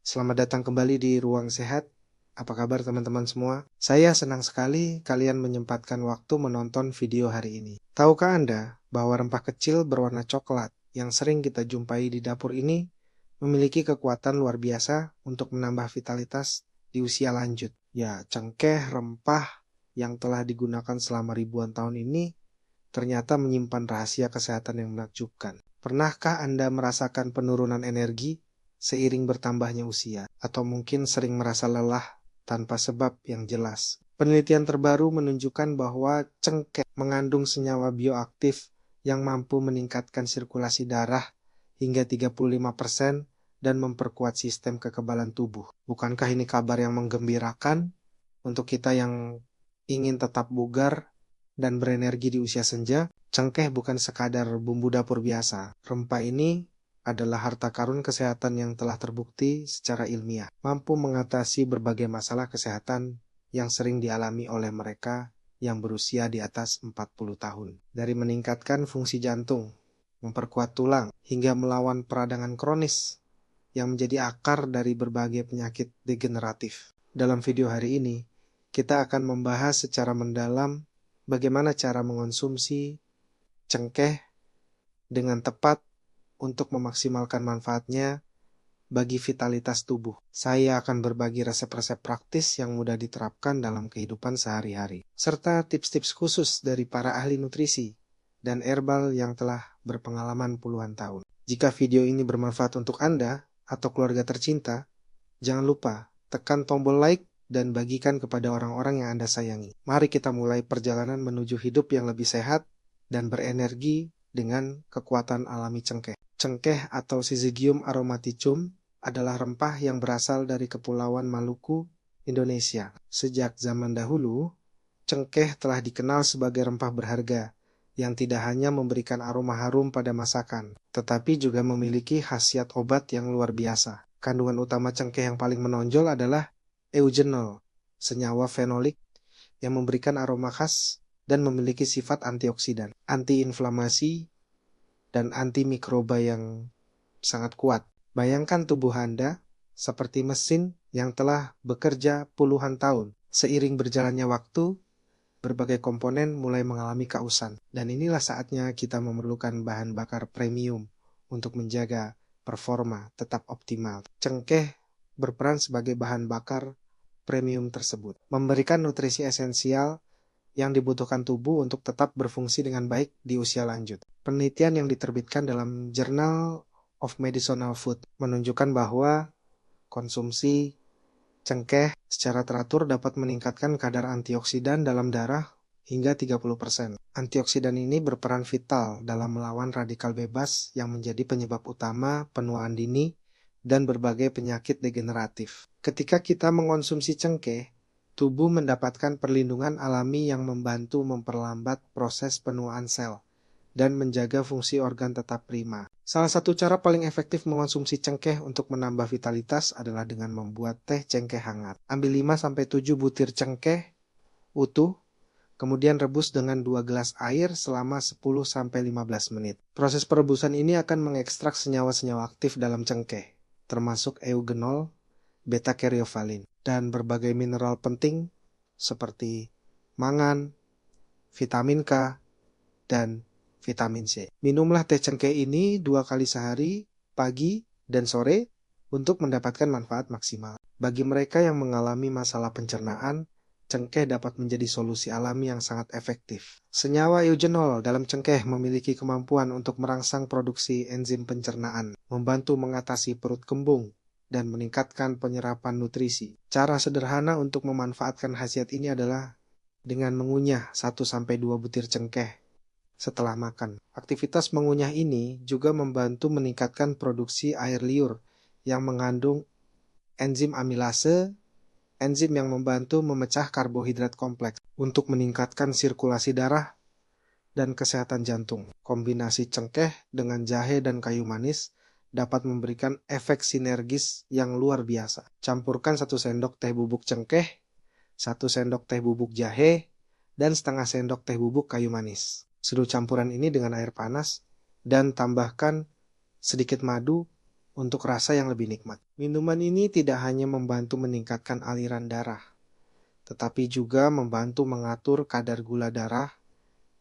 Selamat datang kembali di Ruang Sehat. Apa kabar teman-teman semua? Saya senang sekali kalian menyempatkan waktu menonton video hari ini. Tahukah Anda bahwa rempah kecil berwarna coklat yang sering kita jumpai di dapur ini memiliki kekuatan luar biasa untuk menambah vitalitas di usia lanjut? Ya, cengkeh rempah yang telah digunakan selama ribuan tahun ini ternyata menyimpan rahasia kesehatan yang menakjubkan. Pernahkah Anda merasakan penurunan energi seiring bertambahnya usia, atau mungkin sering merasa lelah tanpa sebab yang jelas? Penelitian terbaru menunjukkan bahwa cengkeh mengandung senyawa bioaktif yang mampu meningkatkan sirkulasi darah hingga 35% dan memperkuat sistem kekebalan tubuh. Bukankah ini kabar yang menggembirakan untuk kita yang ingin tetap bugar dan berenergi di usia senja? Cengkeh bukan sekadar bumbu dapur biasa. Rempah ini adalah harta karun kesehatan yang telah terbukti secara ilmiah, mampu mengatasi berbagai masalah kesehatan yang sering dialami oleh mereka yang berusia di atas 40 tahun. Dari meningkatkan fungsi jantung, memperkuat tulang, hingga melawan peradangan kronis yang menjadi akar dari berbagai penyakit degeneratif. Dalam video hari ini, kita akan membahas secara mendalam bagaimana cara mengonsumsi cengkeh dengan tepat untuk memaksimalkan manfaatnya bagi vitalitas tubuh. Saya akan berbagi resep-resep praktis yang mudah diterapkan dalam kehidupan sehari-hari, serta tips-tips khusus dari para ahli nutrisi dan herbal yang telah berpengalaman puluhan tahun. Jika video ini bermanfaat untuk Anda atau keluarga tercinta, jangan lupa tekan tombol like dan bagikan kepada orang-orang yang Anda sayangi. Mari kita mulai perjalanan menuju hidup yang lebih sehat dan berenergi dengan kekuatan alami cengkeh. Cengkeh atau Syzygium aromaticum adalah rempah yang berasal dari Kepulauan Maluku, Indonesia. Sejak zaman dahulu, cengkeh telah dikenal sebagai rempah berharga yang tidak hanya memberikan aroma harum pada masakan, tetapi juga memiliki khasiat obat yang luar biasa. Kandungan utama cengkeh yang paling menonjol adalah eugenol, senyawa fenolik yang memberikan aroma khas dan memiliki sifat antioksidan, antiinflamasi, dan antimikroba yang sangat kuat. Bayangkan tubuh Anda seperti mesin yang telah bekerja puluhan tahun. Seiring berjalannya waktu, berbagai komponen mulai mengalami kausan. Dan inilah saatnya kita memerlukan bahan bakar premium untuk menjaga performa tetap optimal. Cengkeh berperan sebagai bahan bakar premium tersebut, memberikan nutrisi esensial yang dibutuhkan tubuh untuk tetap berfungsi dengan baik di usia lanjut. Penelitian yang diterbitkan dalam Journal of Medicinal Food menunjukkan bahwa konsumsi cengkeh secara teratur dapat meningkatkan kadar antioksidan dalam darah hingga 30%. Antioksidan ini berperan vital dalam melawan radikal bebas yang menjadi penyebab utama penuaan dini dan berbagai penyakit degeneratif. Ketika kita mengonsumsi cengkeh, tubuh mendapatkan perlindungan alami yang membantu memperlambat proses penuaan sel dan menjaga fungsi organ tetap prima. Salah satu cara paling efektif mengonsumsi cengkeh untuk menambah vitalitas adalah dengan membuat teh cengkeh hangat. Ambil 5-7 butir cengkeh utuh, kemudian rebus dengan 2 gelas air selama 10-15 menit. Proses perebusan ini akan mengekstrak senyawa-senyawa aktif dalam cengkeh, termasuk eugenol, beta-karyophyllene, dan berbagai mineral penting seperti mangan, vitamin K, dan vitamin C. Minumlah teh cengkeh ini 2 kali sehari, pagi dan sore, untuk mendapatkan manfaat maksimal. Bagi mereka yang mengalami masalah pencernaan, cengkeh dapat menjadi solusi alami yang sangat efektif. Senyawa eugenol dalam cengkeh memiliki kemampuan untuk merangsang produksi enzim pencernaan, membantu mengatasi perut kembung, dan meningkatkan penyerapan nutrisi. Cara sederhana untuk memanfaatkan khasiat ini adalah dengan mengunyah 1-2 butir cengkeh setelah makan. Aktivitas mengunyah ini juga membantu meningkatkan produksi air liur yang mengandung enzim amilase, enzim yang membantu memecah karbohidrat kompleks untuk meningkatkan sirkulasi darah dan kesehatan jantung. Kombinasi cengkeh dengan jahe dan kayu manis dapat memberikan efek sinergis yang luar biasa. Campurkan 1 sendok teh bubuk cengkeh, 1 sendok teh bubuk jahe, dan setengah sendok teh bubuk kayu manis. Seduh campuran ini dengan air panas dan tambahkan sedikit madu untuk rasa yang lebih nikmat. Minuman ini tidak hanya membantu meningkatkan aliran darah, tetapi juga membantu mengatur kadar gula darah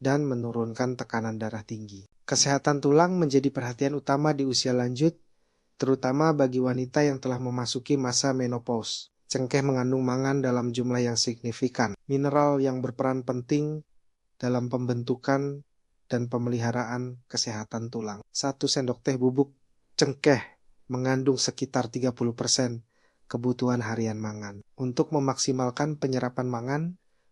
dan menurunkan tekanan darah tinggi. Kesehatan tulang menjadi perhatian utama di usia lanjut, terutama bagi wanita yang telah memasuki masa menopause. Cengkeh mengandung mangan dalam jumlah yang signifikan, mineral yang berperan penting dalam pembentukan dan pemeliharaan kesehatan tulang. 1 sendok teh bubuk cengkeh mengandung sekitar 30% kebutuhan harian mangan. Untuk memaksimalkan penyerapan mangan,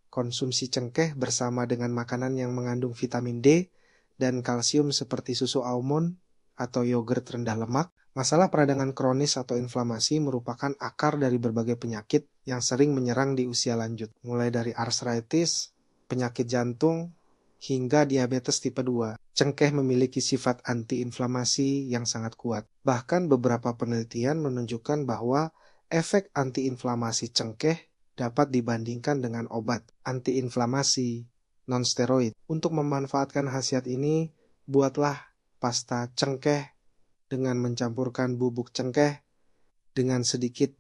konsumsi cengkeh bersama dengan makanan yang mengandung vitamin D dan kalsium seperti susu almond atau yogurt rendah lemak. Masalah peradangan kronis atau inflamasi merupakan akar dari berbagai penyakit yang sering menyerang di usia lanjut, mulai dari arthritis, penyakit jantung, hingga diabetes tipe 2. Cengkeh memiliki sifat antiinflamasi yang sangat kuat. Bahkan beberapa penelitian menunjukkan bahwa efek antiinflamasi cengkeh dapat dibandingkan dengan obat antiinflamasi non-steroid. Untuk memanfaatkan khasiat ini, buatlah pasta cengkeh dengan mencampurkan bubuk cengkeh dengan sedikit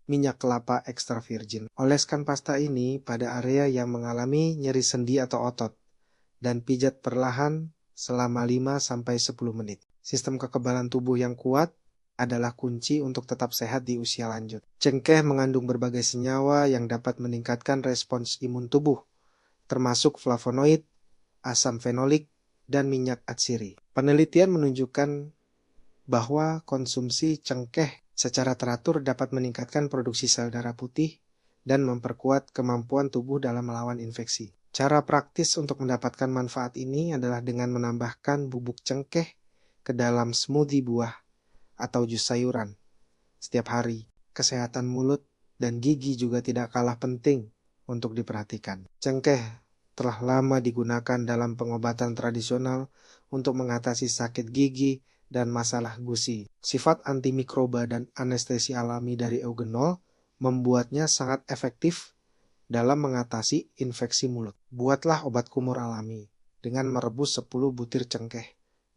minyak kelapa ekstra virgin. Oleskan pasta ini pada area yang mengalami nyeri sendi atau otot dan pijat perlahan selama 5-10 menit. Sistem kekebalan tubuh yang kuat adalah kunci untuk tetap sehat di usia lanjut. Cengkeh mengandung berbagai senyawa yang dapat meningkatkan respons imun tubuh, termasuk flavonoid, asam fenolik, dan minyak atsiri. Penelitian menunjukkan bahwa konsumsi cengkeh secara teratur dapat meningkatkan produksi sel darah putih dan memperkuat kemampuan tubuh dalam melawan infeksi. Cara praktis untuk mendapatkan manfaat ini adalah dengan menambahkan bubuk cengkeh ke dalam smoothie buah atau jus sayuran setiap hari. Kesehatan mulut dan gigi juga tidak kalah penting untuk diperhatikan. Cengkeh telah lama digunakan dalam pengobatan tradisional untuk mengatasi sakit gigi dan masalah gusi. Sifat antimikroba dan anestesi alami dari eugenol membuatnya sangat efektif dalam mengatasi infeksi mulut. Buatlah obat kumur alami dengan merebus 10 butir cengkeh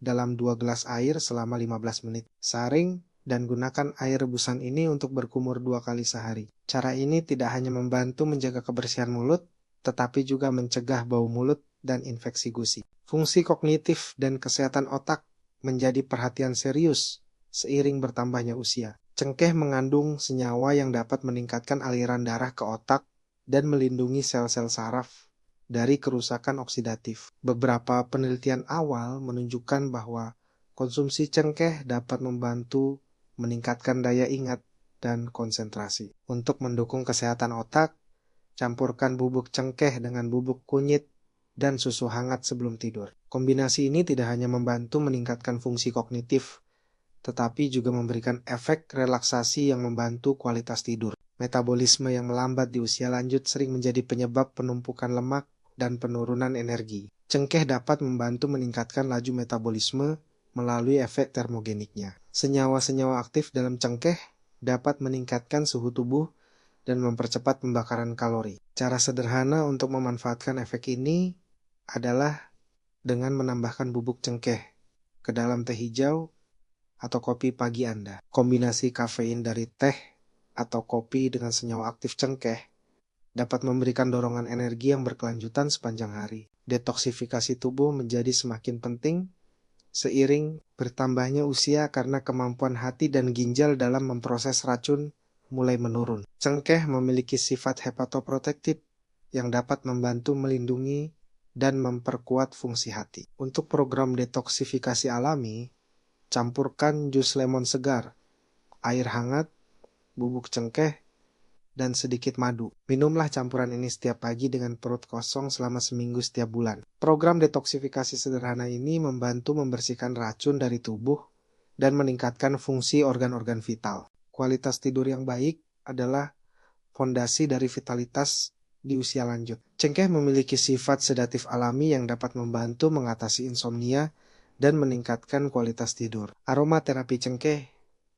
dalam 2 gelas air selama 15 menit. Saring dan gunakan air rebusan ini untuk berkumur 2 kali sehari. Cara ini tidak hanya membantu menjaga kebersihan mulut, tetapi juga mencegah bau mulut dan infeksi gusi. Fungsi kognitif dan kesehatan otak menjadi perhatian serius seiring bertambahnya usia. Cengkeh mengandung senyawa yang dapat meningkatkan aliran darah ke otak dan melindungi sel-sel saraf dari kerusakan oksidatif. Beberapa penelitian awal menunjukkan bahwa konsumsi cengkeh dapat membantu meningkatkan daya ingat dan konsentrasi. Untuk mendukung kesehatan otak, campurkan bubuk cengkeh dengan bubuk kunyit dan susu hangat sebelum tidur. Kombinasi ini tidak hanya membantu meningkatkan fungsi kognitif, tetapi juga memberikan efek relaksasi yang membantu kualitas tidur. Metabolisme yang melambat di usia lanjut sering menjadi penyebab penumpukan lemak dan penurunan energi. Cengkeh dapat membantu meningkatkan laju metabolisme melalui efek termogeniknya. Senyawa-senyawa aktif dalam cengkeh dapat meningkatkan suhu tubuh dan mempercepat pembakaran kalori. Cara sederhana untuk memanfaatkan efek ini adalah dengan menambahkan bubuk cengkeh ke dalam teh hijau atau kopi pagi Anda. Kombinasi kafein dari teh atau kopi dengan senyawa aktif cengkeh dapat memberikan dorongan energi yang berkelanjutan sepanjang hari. Detoksifikasi tubuh menjadi semakin penting seiring bertambahnya usia karena kemampuan hati dan ginjal dalam memproses racun mulai menurun. Cengkeh memiliki sifat hepatoprotektif yang dapat membantu melindungi dan memperkuat fungsi hati. Untuk program detoksifikasi alami, campurkan jus lemon segar, air hangat, bubuk cengkeh, dan sedikit madu. Minumlah campuran ini setiap pagi dengan perut kosong selama seminggu setiap bulan. Program detoksifikasi sederhana ini membantu membersihkan racun dari tubuh dan meningkatkan fungsi organ-organ vital. Kualitas tidur yang baik adalah fondasi dari vitalitas di usia lanjut. Cengkeh memiliki sifat sedatif alami yang dapat membantu mengatasi insomnia dan meningkatkan kualitas tidur. Aromaterapi cengkeh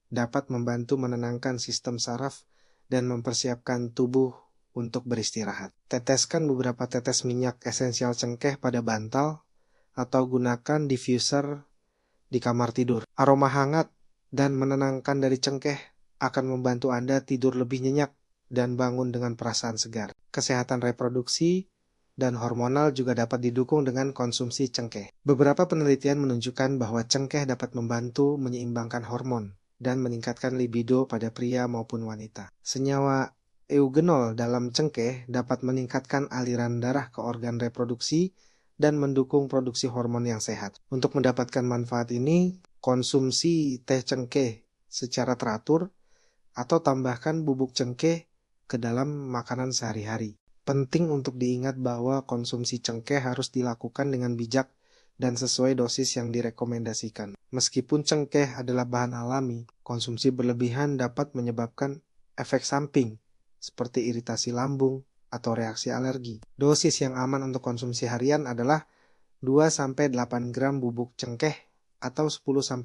dapat membantu menenangkan sistem saraf dan mempersiapkan tubuh untuk beristirahat. Teteskan beberapa tetes minyak esensial cengkeh pada bantal atau gunakan diffuser di kamar tidur. Aroma hangat dan menenangkan dari cengkeh akan membantu Anda tidur lebih nyenyak dan bangun dengan perasaan segar. Kesehatan reproduksi dan hormonal juga dapat didukung dengan konsumsi cengkeh. Beberapa penelitian menunjukkan bahwa cengkeh dapat membantu menyeimbangkan hormon dan meningkatkan libido pada pria maupun wanita. Senyawa eugenol dalam cengkeh dapat meningkatkan aliran darah ke organ reproduksi dan mendukung produksi hormon yang sehat. Untuk mendapatkan manfaat ini, konsumsi teh cengkeh secara teratur atau tambahkan bubuk cengkeh ke dalam makanan sehari-hari. Penting untuk diingat bahwa konsumsi cengkeh harus dilakukan dengan bijak dan sesuai dosis yang direkomendasikan. Meskipun cengkeh adalah bahan alami, konsumsi berlebihan dapat menyebabkan efek samping seperti iritasi lambung atau reaksi alergi. Dosis yang aman untuk konsumsi harian adalah 2-8 gram bubuk cengkeh atau 10-15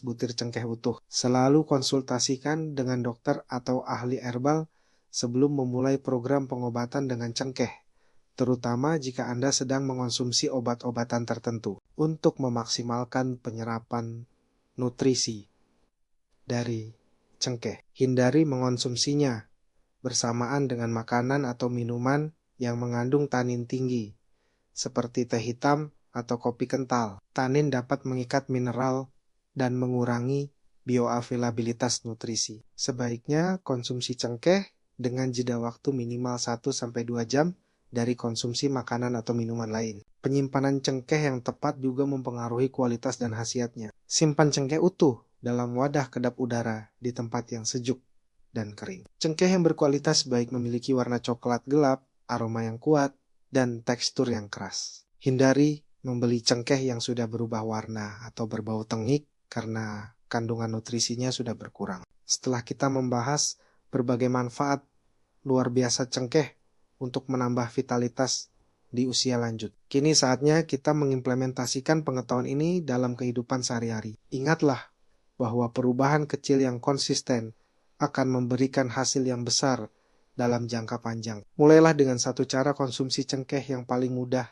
butir cengkeh utuh. Selalu konsultasikan dengan dokter atau ahli herbal sebelum memulai program pengobatan dengan cengkeh, terutama jika Anda sedang mengonsumsi obat-obatan tertentu. Untuk memaksimalkan penyerapan nutrisi dari cengkeh, hindari mengonsumsinya bersamaan dengan makanan atau minuman yang mengandung tanin tinggi, seperti teh hitam atau kopi kental. Tanin dapat mengikat mineral dan mengurangi bioavailabilitas nutrisi. Sebaiknya konsumsi cengkeh dengan jeda waktu minimal 1-2 jam dari konsumsi makanan atau minuman lain. Penyimpanan cengkeh yang tepat juga mempengaruhi kualitas dan khasiatnya. Simpan cengkeh utuh dalam wadah kedap udara di tempat yang sejuk dan kering. Cengkeh yang berkualitas baik memiliki warna coklat gelap, aroma yang kuat, dan tekstur yang keras. Hindari membeli cengkeh yang sudah berubah warna atau berbau tengik karena kandungan nutrisinya sudah berkurang. Setelah kita membahas berbagai manfaat luar biasa cengkeh untuk menambah vitalitas di usia lanjut, kini saatnya kita mengimplementasikan pengetahuan ini dalam kehidupan sehari-hari. Ingatlah bahwa perubahan kecil yang konsisten akan memberikan hasil yang besar dalam jangka panjang. Mulailah dengan satu cara konsumsi cengkeh yang paling mudah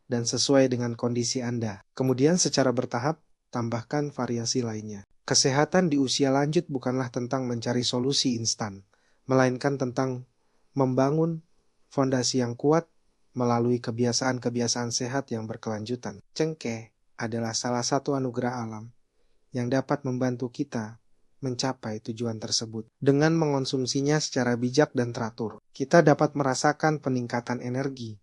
dan sesuai dengan kondisi Anda. Kemudian secara bertahap, tambahkan variasi lainnya. Kesehatan di usia lanjut bukanlah tentang mencari solusi instan, melainkan tentang membangun fondasi yang kuat melalui kebiasaan-kebiasaan sehat yang berkelanjutan. Cengkeh adalah salah satu anugerah alam yang dapat membantu kita mencapai tujuan tersebut. Dengan mengonsumsinya secara bijak dan teratur, kita dapat merasakan peningkatan energi,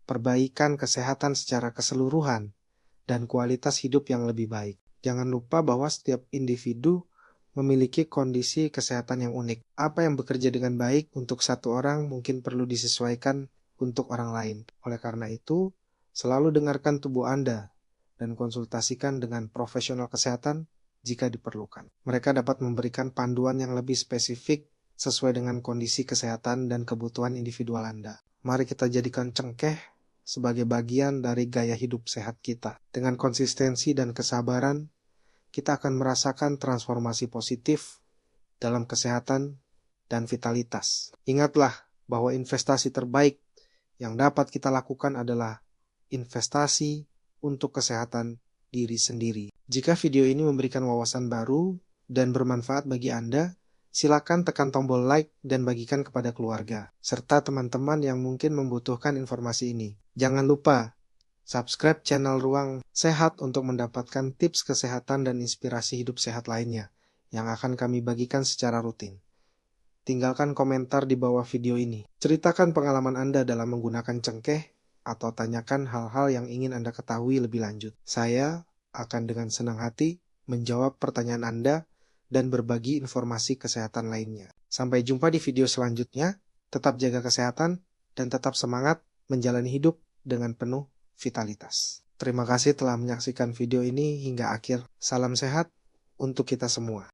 perbaikan kesehatan secara keseluruhan, dan kualitas hidup yang lebih baik. Jangan lupa bahwa setiap individu memiliki kondisi kesehatan yang unik. Apa yang bekerja dengan baik untuk satu orang mungkin perlu disesuaikan untuk orang lain. Oleh karena itu, selalu dengarkan tubuh Anda dan konsultasikan dengan profesional kesehatan jika diperlukan. Mereka dapat memberikan panduan yang lebih spesifik sesuai dengan kondisi kesehatan dan kebutuhan individual Anda. Mari kita jadikan cengkeh sebagai bagian dari gaya hidup sehat kita. Dengan konsistensi dan kesabaran, kita akan merasakan transformasi positif dalam kesehatan dan vitalitas. Ingatlah bahwa investasi terbaik yang dapat kita lakukan adalah investasi untuk kesehatan diri sendiri. Jika video ini memberikan wawasan baru dan bermanfaat bagi Anda, silakan tekan tombol like dan bagikan kepada keluarga, serta teman-teman yang mungkin membutuhkan informasi ini. Jangan lupa subscribe channel Ruang Sehat untuk mendapatkan tips kesehatan dan inspirasi hidup sehat lainnya yang akan kami bagikan secara rutin. Tinggalkan komentar di bawah video ini. Ceritakan pengalaman Anda dalam menggunakan cengkeh atau tanyakan hal-hal yang ingin Anda ketahui lebih lanjut. Saya akan dengan senang hati menjawab pertanyaan Anda dan berbagi informasi kesehatan lainnya. Sampai jumpa di video selanjutnya. Tetap jaga kesehatan dan tetap semangat menjalani hidup dengan penuh vitalitas. Terima kasih telah menyaksikan video ini hingga akhir. Salam sehat untuk kita semua.